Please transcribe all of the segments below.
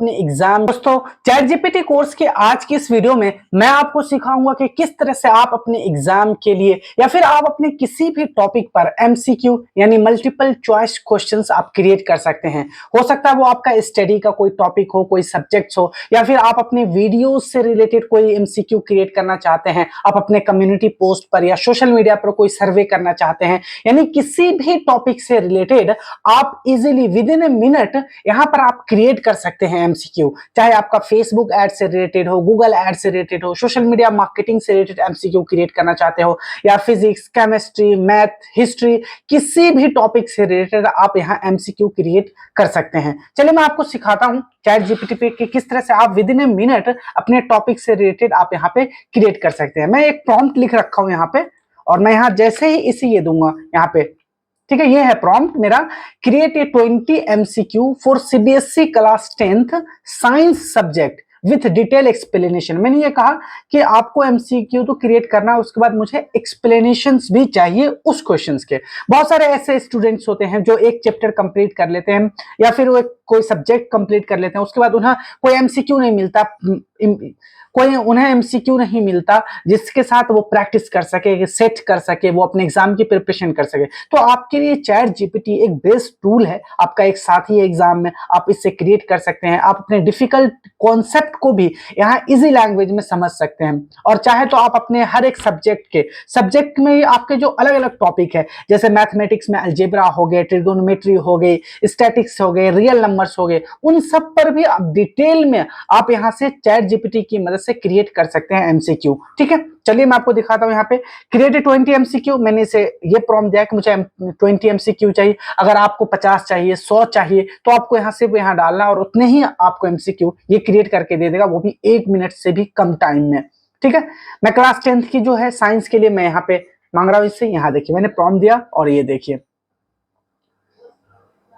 अपने एग्जाम। दोस्तों, chat GPT course के आज की इस वीडियो में मैं आपको सिखाऊंगा कि किस तरह से आप अपने एग्जाम के लिए या फिर आप अपने किसी भी टॉपिक पर एमसीक्यू यानी मल्टीपल चॉइस क्वेश्चंस आप क्रिएट कर सकते हैं। हो सकता है वो आपका स्टडी का कोई टॉपिक हो, कोई सब्जेक्ट्स हो, या फिर आप अपने वीडियोस से रिलेटेड कोई एमसीक्यू क्रिएट करना चाहते हैं, आप अपने कम्युनिटी पोस्ट पर या सोशल मीडिया पर कोई सर्वे करना चाहते हैं, यानी किसी भी टॉपिक से रिलेटेड आप easily with in a minute यहां पर आप क्रिएट कर सकते हैं एमसीक्यू। चाहे आपका फेसबुक एड से रिलेटेड हो, गूगल एड से रिलेटेड हो, सोशल मीडिया मार्केटिंग से रिलेटेड एमसीक्यू क्रिएट करना चाहते हो, या फिजिक्स, केमिस्ट्री, मैथ, हिस्ट्री, किसी भी टॉपिक से रिलेटेड आप यहां एमसीक्यू क्रिएट कर सकते हैं। चलिए मैं आपको सिखाता हूं चैट जीपीटी पे कि किस तरह से आप विद इन ए मिनट अपने टॉपिक से रिलेटेड आप यहां पे क्रिएट कर सकते हैं। मैं एक प्रॉम्प्ट लिख रखा हूं यहां पे, और मैं यहां जैसे ही इसी ये दूंगा यहां पे, ठीक है, ये है प्रॉम्प्ट मेरा, create a 20 MCQ for CBSE class 10th science subject with detail explanation. मैंने ये कहा कि आपको एमसीक्यू तो क्रिएट करना है, उसके बाद मुझे एक्सप्लेनेशंस भी चाहिए उस क्वेश्चंस के। बहुत सारे ऐसे स्टूडेंट्स होते हैं जो एक चैप्टर कंप्लीट कर लेते हैं या फिर वो कोई सब्जेक्ट कंप्लीट कर लेते हैं, उसके बाद उन्हें कोई एमसीक्यू नहीं मिलता, उन्हें एमसीक्यू नहीं मिलता जिसके साथ वो प्रैक्टिस कर सके, सेट कर सके, वो अपने एग्जाम की प्रिपरेशन कर सके। तो आपके लिए चैट जीपीटी एक बेस्ट टूल है, आपका एक साथी है एग्जाम में, आप इससे क्रिएट कर सकते हैं। आप अपने डिफिकल्ट कॉन्सेप्ट को भी यहाँ इजी लैंग्वेज में समझ सकते हैं, और चाहे तो आप अपने हर एक सब्जेक्ट में आपके जो अलग अलग टॉपिक है, जैसे मैथमेटिक्स में अलजेब्रा हो गए, ट्रिगोनोमेट्री हो गई, स्टैटिक्स हो गए, रियल नंबर्स हो गए, उन सब पर भी आप डिटेल में आप यहाँ से चैट जीपीटी की मदद से क्रिएट कर सकते हैं एमसीक्यू। ठीक है, चलिए मैं आपको दिखाता हूं यहाँ पे क्रिएट 20 एमसीक्यू। मैंने इसे ये प्रॉम्प्ट दिया कि मुझे 20 एमसीक्यू चाहिए। अगर आपको 50 चाहिए, 100 चाहिए, तो आपको यहाँ से यहाँ डालना और उतने ही आपको एमसीक्यू ये क्रिएट करके दे देगा, वो भी 1 मिनट से भी कम टाइम में। ठीक है, मैं क्लास 10th की जो है साइंस के लिए मैं यहाँ पे मांग रहा हूं इससे। यहाँ देखिए मैंने प्रॉम्प्ट दिया और ये देखिए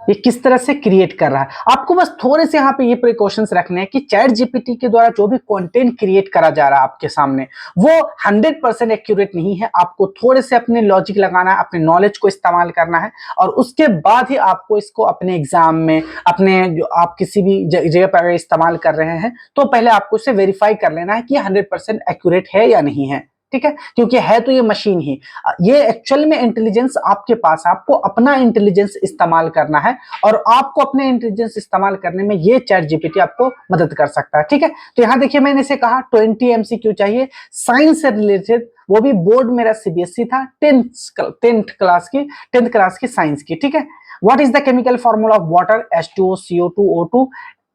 ये किस तरह से क्रिएट कर रहा है। आपको बस थोड़े से यहाँ पे ये प्रिकॉशंस रखने हैं कि चैट जीपीटी के द्वारा जो भी कंटेंट क्रिएट करा जा रहा है आपके सामने, वो 100% एक्यूरेट नहीं है। आपको थोड़े से अपने लॉजिक लगाना है, अपने नॉलेज को इस्तेमाल करना है, और उसके बाद ही आपको इसको अपने एग्जाम में, अपने जो आप किसी भी जगह पर इस्तेमाल कर रहे हैं, तो पहले आपको इसे वेरीफाई कर लेना है कि 100% एक्यूरेट है या नहीं है। ठीक है, क्योंकि है तो ये मशीन ही, ये एक्चुअल में इंटेलिजेंस आपके पास है, आपको अपना इंटेलिजेंस इस्तेमाल करना है, और आपको अपने इंटेलिजेंस इस्तेमाल करने में ये चैट जीपीटी आपको मदद कर सकता है। ठीक है, तो यहां देखिए मैंने इसे कहा 20 एमसीक्यू चाहिए साइंस से रिलेटेड, वो भी बोर्ड मेरा सीबीएसई था, 10th क्लास की साइंस की। ठीक है, what is the chemical formula of water? H2O CO2 O2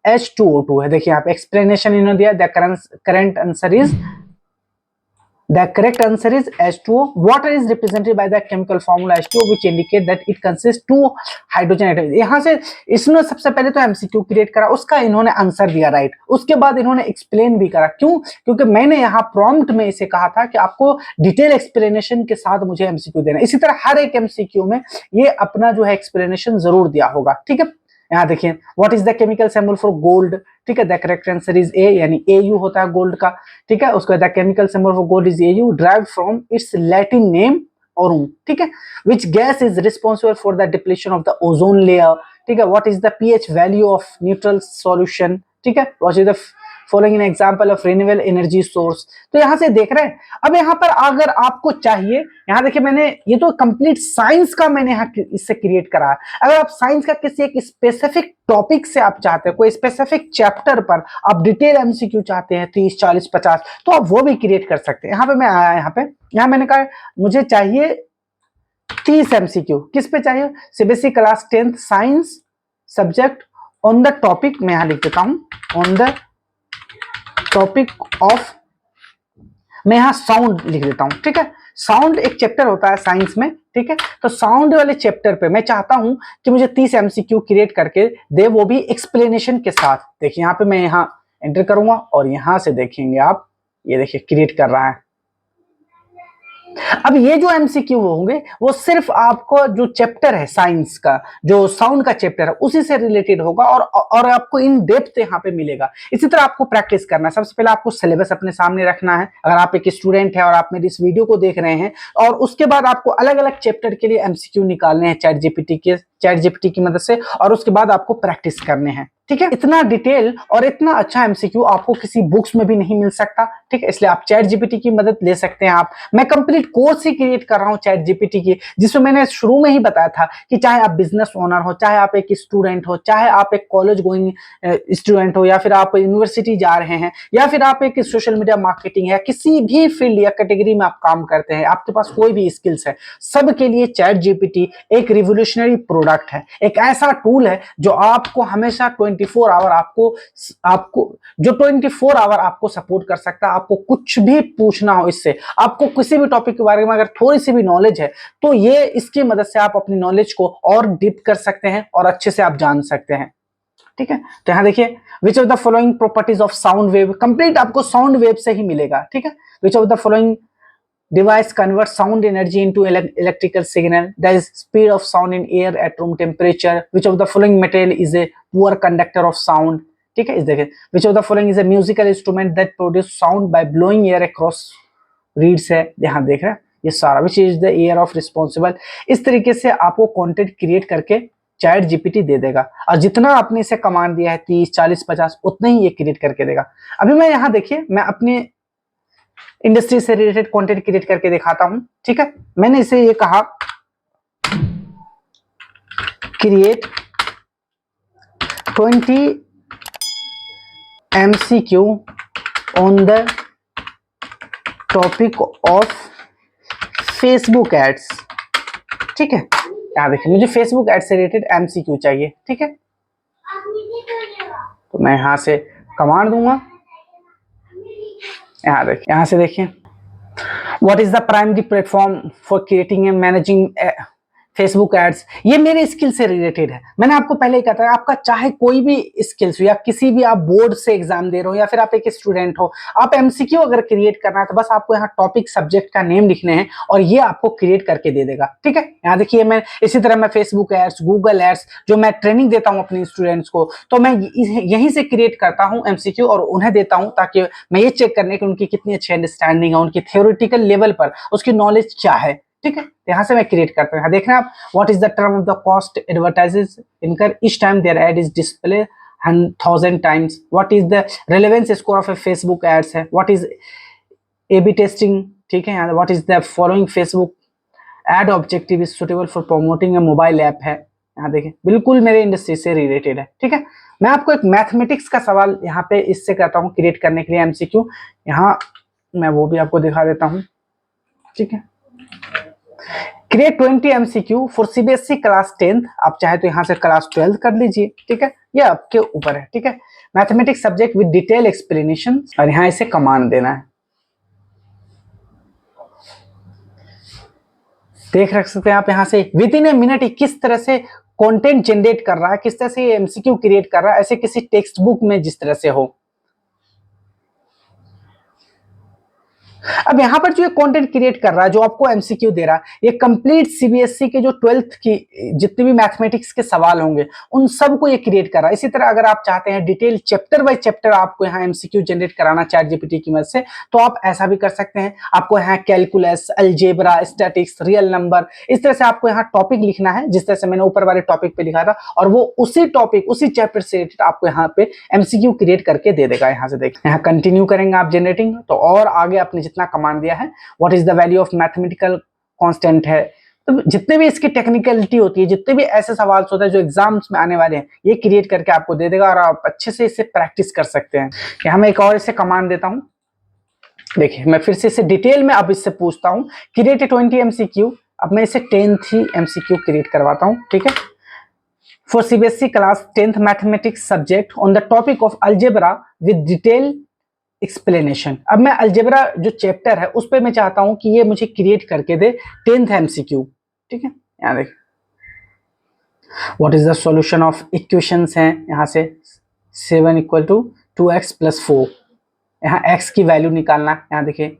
H2O2 है। देखिए यहाँ पे एक्सप्लेनेशन इन्होंने दिया, the correct answer is H2O. Water is represented by the chemical formula H2O, which indicate that it consists 2 hydrogen atoms. यहाँ से इसने सबसे पहले तो एमसीक्यू क्रिएट करा, उसका इन्होंने आंसर दिया राइट, उसके बाद इन्होंने एक्सप्लेन भी करा। क्यों? क्योंकि मैंने यहाँ प्रॉम्प्ट में इसे कहा था कि आपको डिटेल एक्सप्लेनेशन के साथ मुझे एमसीक्यू देना। इसी तरह हर एक एमसीक्यू में ये अपना जो है एक्सप्लेनेशन जरूर दिया होगा। ठीक है, यहाँ देखिए what is the chemical symbol for gold? ठीक है, द करेक्ट आंसर इज ए, यानी AU होता है गोल्ड का। ठीक है, उसके बाद the chemical symbol for gold is AU, derived from its Latin name aurum. ठीक है, which gas is responsible for the depletion of the ozone layer? ठीक है, what is the pH value of neutral solution? ठीक है, what is the following an example of renewable energy source? तो यहां से देख रहे हैं। अब यहां पर अगर आपको चाहिए, यहां देखिए मैंने ये तो कंप्लीट साइंस का मैंने यहां इससे क्रिएट करा है। अगर आप साइंस का किसी एक स्पेसिफिक टॉपिक से आप चाहते हैं, कोई स्पेसिफिक चैप्टर पर आप डिटेल एमसीक्यू चाहते हैं 30, 40, 50, तो आप वो भी क्रिएट कर सकते हैं। यहां पे मैं आया, यहां मैंने कहा मुझे चाहिए 30 एमसीक्यू। किस पे चाहिए? CBSE class 10th science subject on the topic, मैं यहां लिख देता हूं ऑन द टॉपिक ऑफ, मैं यहां साउंड लिख देता हूं। ठीक है, साउंड एक चैप्टर होता है साइंस में। ठीक है, तो साउंड वाले चैप्टर पे मैं चाहता हूं कि मुझे 30 एमसीक्यू क्रिएट करके दे, वो भी एक्सप्लेनेशन के साथ। देखिए यहां पे मैं यहां एंटर करूंगा और यहां से देखेंगे आप, ये देखिए क्रिएट कर रहा है। अब ये जो एमसीक्यू होंगे वो सिर्फ आपको जो चैप्टर है साइंस का, जो साउंड का चैप्टर है, उसी से रिलेटेड होगा, और आपको इन डेप्थ यहाँ पे मिलेगा। इसी तरह आपको प्रैक्टिस करना है। सबसे पहले आपको सिलेबस अपने सामने रखना है, अगर आप एक स्टूडेंट है और आप मेरी इस वीडियो को देख रहे हैं, और उसके बाद आपको अलग अलग चैप्टर के लिए एमसीक्यू निकालने हैं चैट जीपीटी के चैट जीपीटी की मदद से, और उसके बाद आपको प्रैक्टिस करने हैं। ठीक है, इतना डिटेल और इतना अच्छा एमसीक्यू आपको किसी बुक्स में भी नहीं मिल सकता। ठीक है, इसलिए आप चैट जीपीटी की मदद ले सकते हैं। आप मैं कंप्लीट कोर्स ही क्रिएट कर रहा हूँ चैट जीपीटी की, जिसमें मैंने शुरू में ही बताया था कि चाहे आप बिजनेस ओनर हो, चाहे आप एक स्टूडेंट हो, चाहे आप एक कॉलेज गोइंग स्टूडेंट हो, या फिर आप यूनिवर्सिटी जा रहे हैं, या फिर आप एक सोशल मीडिया मार्केटिंग है, किसी भी फील्ड या कैटेगरी में आप काम करते हैं, आपके पास कोई भी स्किल्स है, सबके लिए चैट जीपीटी एक रिवोल्यूशनरी प्रोडक्ट है। एक ऐसा टूल है जो आपको हमेशा 24 आवर आपको जो 24 आवर आपको सपोर्ट कर सकता है। आपको कुछ भी पूछना हो इससे, आपको किसी भी टॉपिक के बारे में अगर थोड़ी सी भी नॉलेज है, तो ये इसकी मदद से आप अपनी नॉलेज को और डीप कर सकते हैं और अच्छे से आप जान सकते हैं। ठीक है, तो यहां देखिए, विच of the following properties of sound wave, complete आपको साउंड वेव से ही मिलेगा। ठीक है, विच of the following device converts sound energy into electrical signal, that is speed of sound in air at room temperature, which of the following material is a poor conductor of sound। ठीक है, इस देखिए, which of the following is a musical instrument that produce sound by blowing air across reeds है, यहाँ देख रहे हैं ये सारा, which is the air of responsible। इस तरीके से आपको कंटेंट क्रिएट करके चैट जीपीटी दे देगा, और जितना आपने इसे कमांड दिया है 30, 40, 50, उतना ही ये क्रिएट करके देगा। अभी मैं यहाँ देखिए, मैं अपने इंडस्ट्री से रिलेटेड कंटेंट क्रिएट करके दिखाता हूं। ठीक है, मैंने इसे ये कहा, create 20 MCQ on the topic of Facebook ads. ठीक है, यहां देखिए, मुझे फेसबुक एड से रिलेटेड एमसीक्यू चाहिए। ठीक है, तो मैं यहां से कमांड दूंगा, यहाँ से देखिए, what is the primary platform for creating and managing Facebook ads. ये मेरे स्किल से रिलेटेड है। मैंने आपको पहले ही कहा था, आपका चाहे कोई भी स्किल्स हो, या किसी भी आप बोर्ड से एग्जाम दे रहे हो, या फिर आप एक स्टूडेंट हो, आप एमसीक्यू अगर क्रिएट करना है तो बस आपको यहाँ टॉपिक सब्जेक्ट का नेम लिखने हैं और ये आपको क्रिएट करके दे देगा। ठीक है, यहाँ देखिए, मैं इसी तरह मैं फेसबुक एड्स, गूगल एड्स, जो मैं ट्रेनिंग देता हूँ अपने स्टूडेंट्स को, तो मैं यहीं से क्रिएट करता हूँ एमसीक्यू और उन्हें देता हूँ, ताकि मैं ये चेक करने की उनकी कितनी अच्छी अंडरस्टैंडिंग है, उनकी थ्योरेटिकल लेवल पर उसकी नॉलेज क्या है। ठीक है, यहाँ से मैं क्रिएट करता हूँ। देख रहे हैं आप, what is the term of the cost advertisers incur each time their ad is display 1000 times, what is the relevance score of a Facebook ads है, what is A B testing. ठीक है, यहाँ what is the following Facebook ad objective is suitable for promoting a mobile app है। यहाँ देखें, बिल्कुल मेरे industry से रिलेटेड है। ठीक है, मैं आपको एक मैथमेटिक्स का सवाल यहाँ पे इससे कहता हूँ क्रिएट करने के लिए एमसीक्यू, यहाँ मैं वो भी आपको दिखा देता हूँ। ठीक है, create 20 MCQ for CBSE class 10th, आप चाहे तो यहाँ से क्लास 12 कर लीजिए। ठीक है, ये आपके ऊपर है। ठीक है, mathematics subject with detail explanation, और यहाँ इसे कमांड देना है। देख रख सकते हैं आप, यहाँ से विद इन ए मिनट ही किस तरह से कंटेंट जनरेट कर रहा है, किस तरह से एमसीक्यू क्रिएट कर रहा है, ऐसे किसी टेक्स्ट बुक में जिस तरह से हो। अब यहाँ पर जो ये कंटेंट क्रिएट कर रहा है, जो आपको एमसीक्यू दे रहा है, ये कंप्लीट सीबीएसई के जो 12th की जितने भी मैथमेटिक्स के सवाल होंगे उन सबको ये क्रिएट कर रहा है। इसी तरह अगर आप चाहते हैं डिटेल चैप्टर बाय चैप्टर आपको यहाँ एमसीक्यू जनरेट कराना चैट जीपीटी की मदद से, तो आप ऐसा भी कर सकते हैं। आपको यहाँ calculus, algebra, statics, real number, इस तरह से आपको यहाँ टॉपिक लिखना है, जिस तरह से मैंने ऊपर वाले टॉपिक पे लिखा था, और वो उसी टॉपिक उसी चैप्टर से आपको यहाँ पे एमसीक्यू क्रिएट करके दे देगा। यहाँ से देखिए, यहाँ कंटिन्यू करेंगे आप जनरेटिंग, तो और आगे आपने जितना कमांड दिया है, what is the value of mathematical constant है, तो जितने भी इसकी टेक्निकलिटी होती है, जितने भी ऐसे सवाल होते हैं जो एग्जाम्स में आने वाले हैं, ये क्रिएट करके आपको दे देगा और आप अच्छे से इसे प्रैक्टिस कर सकते हैं। यहाँ मैं एक और इसे कमांड देता हूं, देखिए मैं फिर से इसे डिटेल में अब इससे पूछता हूं, क्रिएट 20 MCQ। अब मैं इसे 10th ही MCQ क्रिएट करवाता हूं। ठीक है, for CBSE class 10th mathematics subject on the topic of algebra with detail explanation. अब मैं अलजेब्रा जो चैप्टर है उस पे मैं चाहता हूं कि ये मुझे क्रिएट करके दे 10th MCQ। ठीक है, यहाँ देख, what is the solution of equations है, यहाँ से 7 = 2x + 4, यहाँ x की वैल्यू निकालना। यहाँ देखिए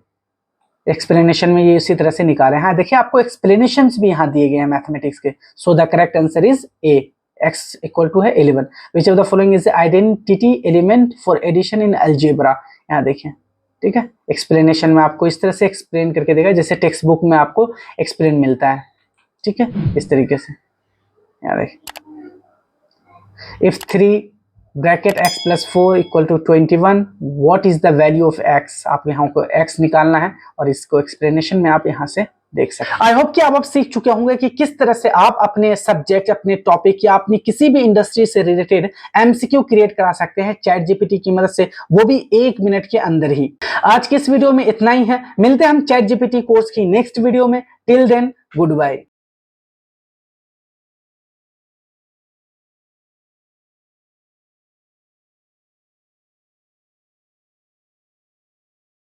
एक्सप्लेनेशन में ये इसी तरह से निकाले। हाँ देखिए, आपको एक्सप्लेनेशंस भी यहाँ दिए गए हैं मैथमेटिक्स के। So the correct answer is A, x = है 11। Which of the following is identity element for addition in algebra. यहाँ देखिए, ठीक है, एक्सप्लेनेशन में आपको इस तरह से एक्सप्लेन करके देगा जैसे टेक्स्ट बुक में आपको एक्सप्लेन मिलता है। ठीक है, इस तरीके से। यहाँ देख, if 3 bracket x plus 4 equal to 21, what is the value of x। आप यहाँ को x निकालना है और इसको एक्सप्लेनेशन में आप यहाँ से देख सकते हैं। आई होप कि आप अब सीख चुके होंगे कि किस तरह से आप अपने सब्जेक्ट, अपने टॉपिक या अपनी किसी भी इंडस्ट्री से रिलेटेड एमसीक्यू क्रिएट करा सकते हैं चैट जीपीटी की मदद से, वो भी 1 मिनट के अंदर ही। आज के इस वीडियो में इतना ही है, मिलते हैं हम चैट जीपीटी कोर्स की नेक्स्ट वीडियो में। Till then, good bye.